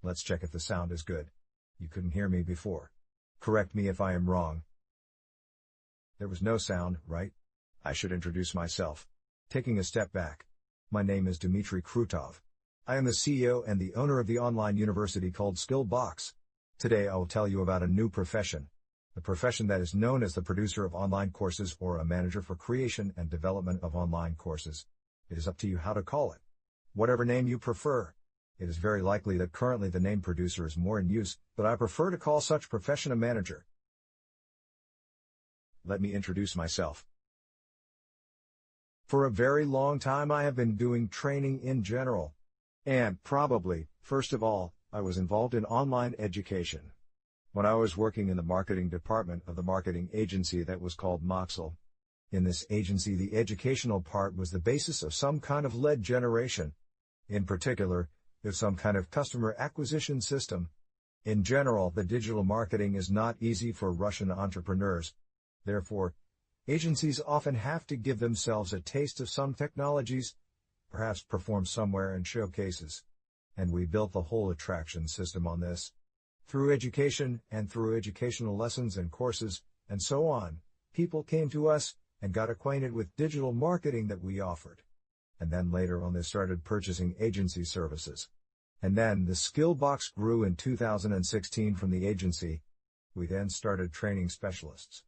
Let's check if the sound is good. You couldn't hear me before. Correct me if I am wrong. There was no sound, right? I should introduce myself. Taking a step back. My name is Dmitry Krutov. I am the CEO and the owner of the online university called Skillbox. Today I will tell you about a new profession. The profession that is known as the producer of online courses or a manager for creation and development of online courses. It is up to you how to call it. Whatever name you prefer. It is very likely that currently the name producer is more in use, but I prefer to call such profession a manager. Let me introduce myself. For a very long time I have been doing training in general. And probably, first of all, I was involved in online education. When I was working in the marketing department of the marketing agency that was called Moxel. In this agency the educational part was the basis of some kind of lead generation. In particular, there's some kind of customer acquisition system. In general, the digital marketing is not easy for Russian entrepreneurs. Therefore, agencies often have to give themselves a taste of some technologies, perhaps perform somewhere in showcases. And we built the whole attraction system on this. Through education and through educational lessons and courses, and so on, people came to us and got acquainted with digital marketing that we offered. And then later on they started purchasing agency services. And then the Skillbox grew in 2016 from the agency. We then started training specialists.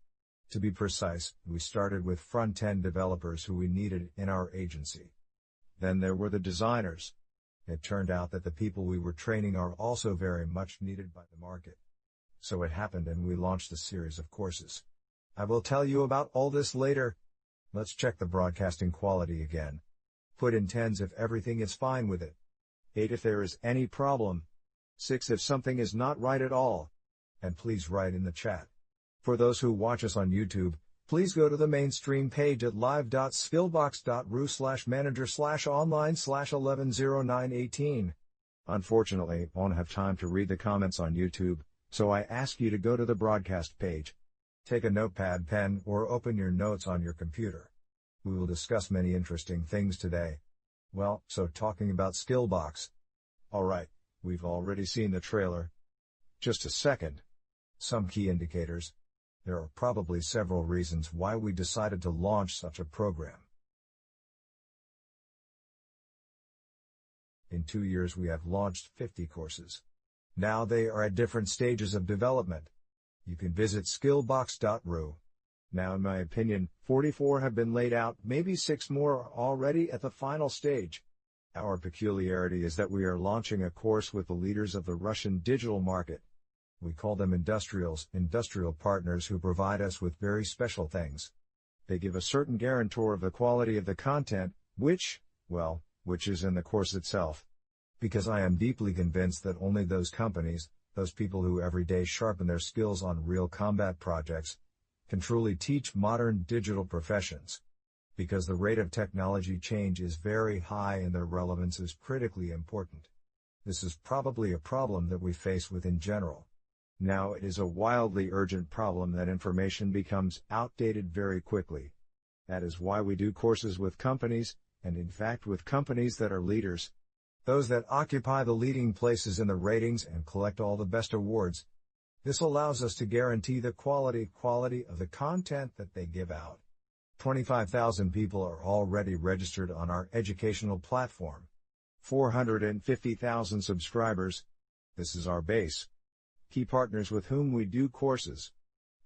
To be precise, we started with front-end developers who we needed in our agency. Then there were the designers. It turned out that the people we were training are also very much needed by the market. So it happened and we launched a series of courses. I will tell you about all this later. Let's check the broadcasting quality again. Put in 10s if everything is fine with it. 8 if there is any problem. 6 if something is not right at all. And please write in the chat. For those who watch us on YouTube, please go to the mainstream page at live.skillbox.ru/manager/online/110918. Unfortunately, I won't have time to read the comments on YouTube, so I ask you to go to the broadcast page. Take a notepad, pen, or open your notes on your computer. We will discuss many interesting things today. Well, so talking about Skillbox. Alright, we've already seen the trailer. Just a second. Some key indicators. There are probably several reasons why we decided to launch such a program. In 2 years we have launched 50 courses. Now they are at different stages of development. You can visit skillbox.ru. Now in my opinion, 44 have been laid out, maybe 6 more are already at the final stage. Our peculiarity is that we are launching a course with the leaders of the Russian digital market. We call them industrial partners who provide us with very special things. They give a certain guarantor of the quality of the content, which is in the course itself. Because I am deeply convinced that only those companies, those people who every day sharpen their skills on real combat projects, can truly teach modern digital professions. Because the rate of technology change is very high and their relevance is critically important. This is probably a problem that we face within general. Now it is a wildly urgent problem that information becomes outdated very quickly. That is why we do courses with companies, and in fact with companies that are leaders. Those that occupy the leading places in the ratings and collect all the best awards. This allows us to guarantee the quality of the content that they give out. 25,000 people are already registered on our educational platform. 450,000 subscribers. This is our base. Key partners with whom we do courses.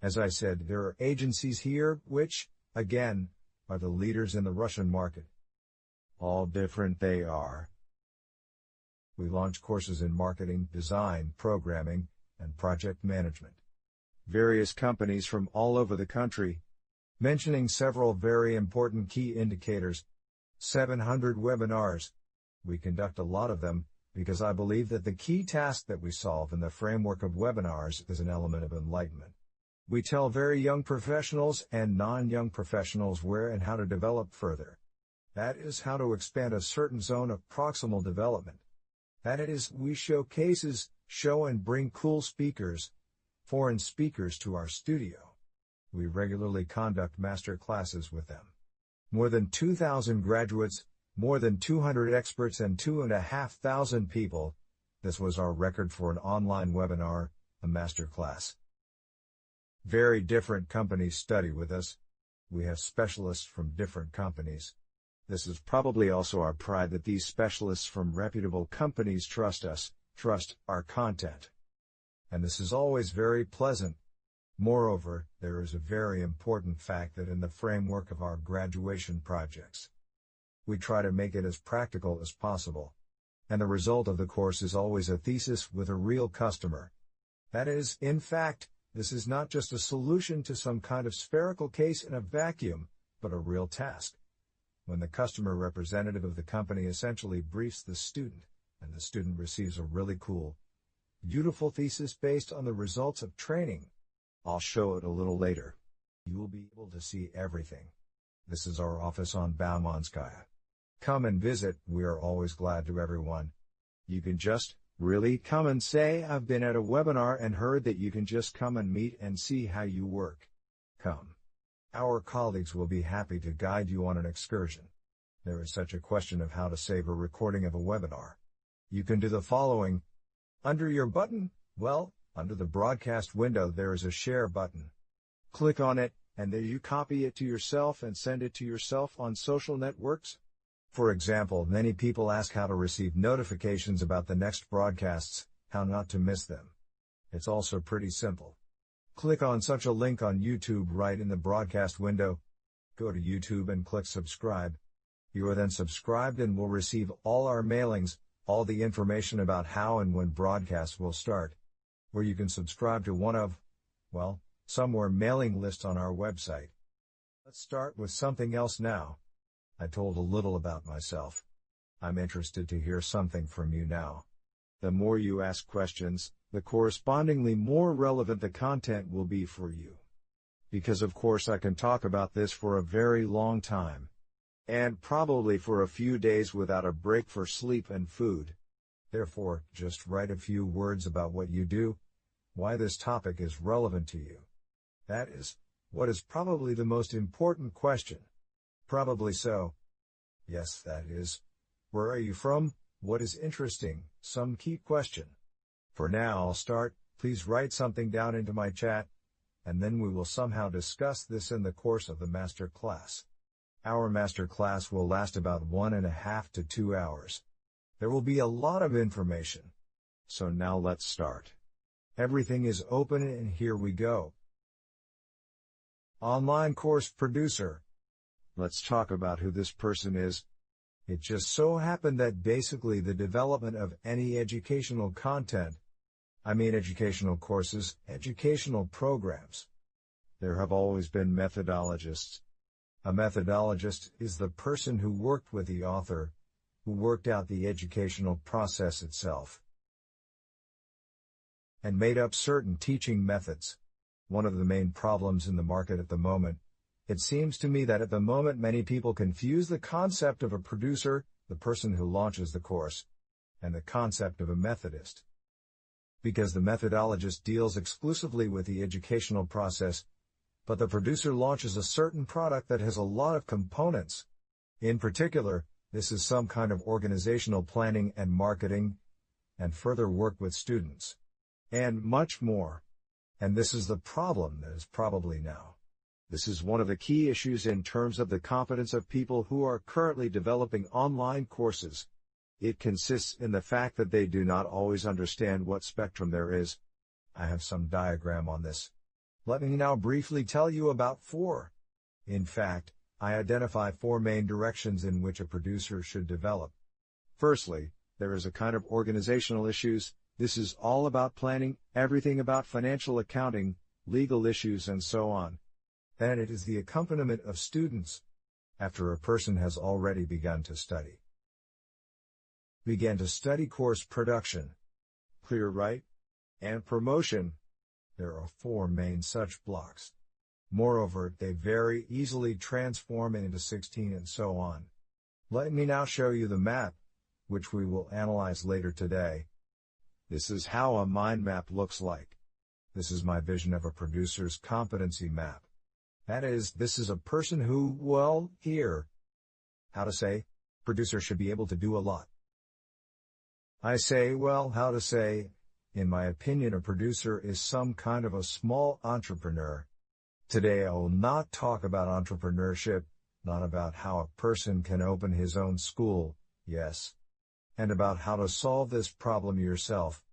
As I said, there are agencies here which, again, are the leaders in the Russian market. All different they are. We launch courses in marketing, design, programming, and project management. Various companies from all over the country. Mentioning several very important key indicators. 700 webinars. We conduct a lot of them, because I believe that the key task that we solve in the framework of webinars is an element of enlightenment. We tell very young professionals and non-young professionals where and how to develop further. That is how to expand a certain zone of proximal development. That is, we show cases, show and bring cool speakers, foreign speakers to our studio. We regularly conduct master classes with them. More than 2,000 graduates, more than 200 experts and 2,500 people, This was our record for an online webinar, a masterclass. Very different companies study with us. We have specialists from different companies. This is probably also our pride that these specialists from reputable companies trust us, trust our content. And this is always very pleasant. Moreover, there is a very important fact that in the framework of our graduation projects, we try to make it as practical as possible. And the result of the course is always a thesis with a real customer. That is, in fact, this is not just a solution to some kind of spherical case in a vacuum, but a real task. When the customer representative of the company essentially briefs the student, and the student receives a really cool, beautiful thesis based on the results of training. I'll show it a little later. You will be able to see everything. This is our office on Baumanskaya. Come and visit, we are always glad to everyone. You can just really come and say, I've been at a webinar and heard that you can just come and meet and see how you work. Come. Our colleagues will be happy to guide you on an excursion. There is such a question of how to save a recording of a webinar. You can do the following. Under your button, well, under the broadcast window there is a share button. Click on it, and there you copy it to yourself and send it to yourself on social networks. For example, many people ask how to receive notifications about the next broadcasts, how not to miss them. It's also pretty simple. Click on such a link on YouTube right in the broadcast window. Go to YouTube and click subscribe. You are then subscribed and will receive all our mailings, all the information about how and when broadcasts will start. Where you can subscribe to one of, well, somewhere mailing lists on our website. Let's start with something else now. I told a little about myself. I'm interested to hear something from you now. The more you ask questions, the correspondingly more relevant the content will be for you. Because of course I can talk about this for a very long time. And probably for a few days without a break for sleep and food. Therefore, just write a few words about what you do, why this topic is relevant to you. That is, what is probably the most important question. Probably so. Yes, that is. Where are you from? What is interesting? Some key question. For now I'll start, please write something down into my chat, and then we will somehow discuss this in the course of the master class. Our master class will last about 1.5 to 2 hours. There will be a lot of information. So now let's start. Everything is open and here we go. Online course producer. Let's talk about who this person is. It just so happened that basically the development of any educational content, educational courses, educational programs. There have always been methodologists. A methodologist is the person who worked with the author, who worked out the educational process itself, and made up certain teaching methods. One of the main problems in the market at the moment, it seems to me that at the moment many people confuse the concept of a producer, the person who launches the course, and the concept of a methodist. Because the methodologist deals exclusively with the educational process, but the producer launches a certain product that has a lot of components. In particular, this is some kind of organizational planning and marketing, and further work with students, and much more. And this is the problem that is probably now. This is one of the key issues in terms of the competence of people who are currently developing online courses. It consists in the fact that they do not always understand what spectrum there is. I have some diagram on this. Let me now briefly tell you about 4. In fact, I identify 4 main directions in which a producer should develop. Firstly, there is a kind of organizational issues. This is all about planning, everything about financial accounting, legal issues and so on. Then it is the accompaniment of students, after a person has already begun to study. Begin to study course production. Clear, right? And promotion. There are 4 main such blocks. Moreover, they very easily transform into 16 and so on. Let me now show you the map, which we will analyze later today. This is how a mind map looks like. This is my vision of a producer's competency map. That is, this is a person who, well, here. How to say? Producer should be able to do a lot. I say, well, how to say, in my opinion, a producer is some kind of a small entrepreneur. Today I will not talk about entrepreneurship, not about how a person can open his own school, yes, and about how to solve this problem yourself,